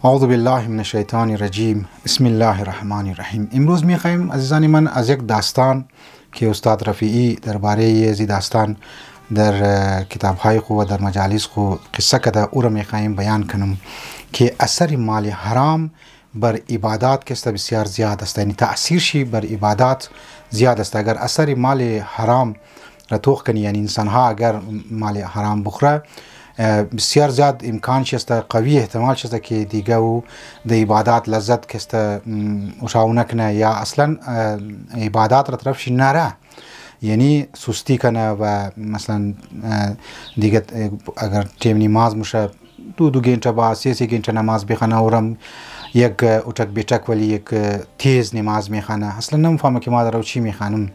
اعوذ بالله من الشیطان الرجیم. بسم الله الرحمن الرحیم. امروز میخوایم عزیزان من از یک داستان که استاد رفیعی درباره زی داستان در کتاب‌های خو و در مجالس خو قصه کده او را میخوایم بیان کنم که اثر مال حرام بر عبادات که است بسیار زیاد است، یعنی تأثیرشی بر عبادات زیاد است. اگر اثر مال حرام را توخ کنی، یعنی انسان ها اگر مال حرام بخوره، بسیار زیاد امکان است، قوی احتمال است که دیگه او د عبادات لذت که است او نکنه یا اصلا عبادات را طرفش نره، یعنی سستی کنه و مثلا دیگه اگر تیم نماز میشه دو گنٹه با سی گنٹه نماز بخونه اورم یک اوچک بیچک ولی یک تیز نماز میخونه، اصلا نمیفهمه که ما در چی میخوانم.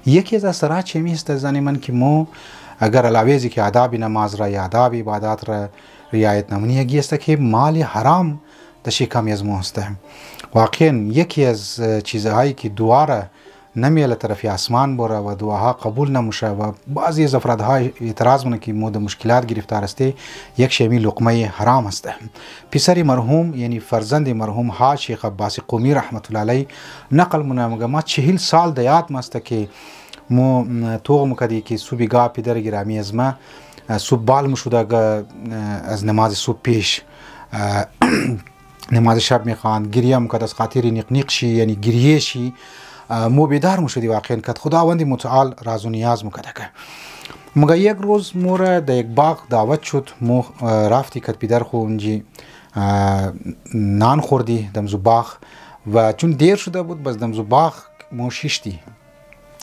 یکی از اثرات چمی است زنی من که مو اگر علاوه که آداب نماز را یا آداب عبادات را رعایت نمونی یکی است که مال حرام دشی کمی از مو است. واقعا یکی از چیزهایی که دعا را نمیله طرف آسمان بره و دعاها قبول نموشه و بعضی از افرادهای اعتراض مونه که مود مشکلات گرفتار است، یک شمی لقمه حرام است. پسر مرحوم یعنی فرزند مرحوم حاج شیخ عباس قومی رحمت الله علیه نقل مونه ما 40 سال دیات ماست که مو توغ مکدی که صبح گاه پدر گرامی از ما صبح بال مشوده از نماز صبح پیش نماز شب میخواند گریه مکد از خاطر نیق شی، یعنی گریه شی مو بیدار مشدی واقعا کد خداوند متعال راز و نیاز مکده که مگه یک روز مور در یک باغ دعوت شد، مو رفتی کد پدر خو اونجی نان خوردی دمزو باغ و چون دیر شده بود بس دمزو باغ مو شیشتی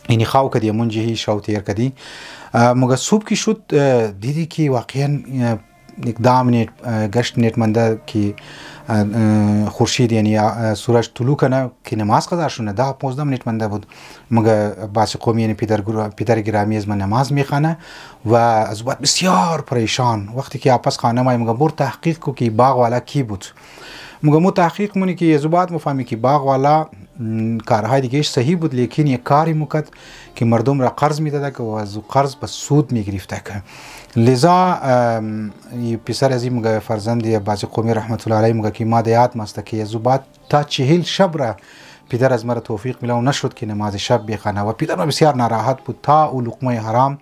اینی خواو کدی منجی هی شاو تیر کدی مگه صبح کی شد دیدی که واقعا اقدام نیت گشت نیت منده که خورشید یعنی سورج طلوع کنه که نماز قضا شونه 10-15 منیت منده بود. مگه عباس قومی یعنی پدر گرامی از من نماز میخونه و از بعد بسیار پریشان وقتی که واپس خانه ما مگه بر تحقیق کو که باغ والا کی بود. مگه مو تحقیق مونی که از بعد مفهمی که باغ والا کارهای دیگه صحیح بود، لیکن یک کاری مکد که مردم را قرض میداده که از قرض به سود میگرفته که لذا پسر از این مگه فرزند عباس قومی رحمت الله علیه مگه که ما دیات ماست که از بعد تا 40 شب را پدر از مرا توفیق میلاو نشد که نماز شب بخونه و پدر ما بسیار ناراحت بود تا او لقمه حرام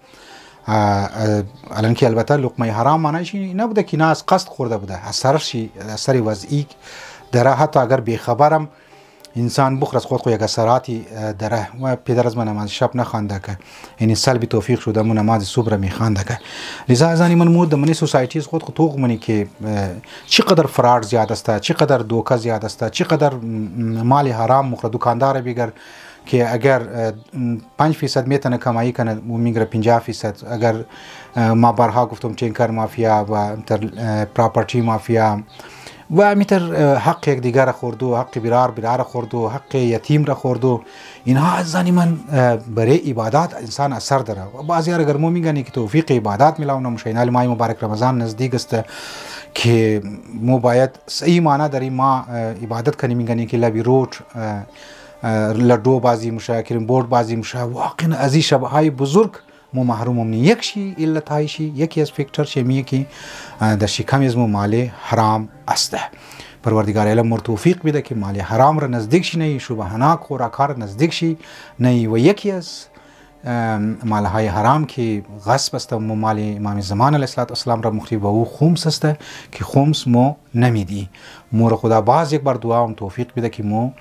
الان که البته لقمه حرام معنیش نبوده که نه از قصد خورده بوده، اثر وضعی داره، حتی اگر بیخبرم انسان بخور از خود خو یک اثراتی داره و پدر از من نماز شب نخوانده که یعنی سلبی توفیق شده مو نماز صبح را میخوانده که لذا ازانی من مود منی سوسایتی از خود توغ منی که چقدر فرار زیاد است، چقدر دوکه زیاد است، چقدر مال حرام مخور دکاندار بگر که اگر 5% میتونه کمایی کنه و میگره 50%. اگر ما بارها گفتم چینکر مافیا و پراپرتی مافیا و میتر حق یک دیگر خوردو، حق برار خوردو، حق یتیم را خوردو، اینها از زنی من برای عبادات انسان اثر داره و بعضی اگر مو میگن که توفیق عبادات میلاو نموشینال ماه مبارک رمضان نزدیک است که مو باید صحیح معنی داری ما عبادت کنی، میگن که لبی روت لدو بازی مشه، کریم بورد بازی مشه، واقعا از این شبهای بزرگ مو محروم منی. یک شی علت هایشی یکی از فکتور شمیه که در شکم از مو مال حرام است. پروردگار علم مر توفیق بده که مال حرام را نزدیک شی نه، شبهناک خوراکار نزدیک شی نه و یکی از مال های حرام که غصب است مو مال امام زمان علیه السلام را مخریب و او خمس است که خمس مو نمیدی. مور خدا باز یک بار دعا هم توفیق بده که مو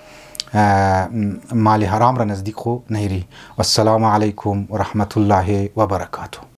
مال حرام را نزدیک خو نهری. والسلام علیکم و رحمت الله و برکاته.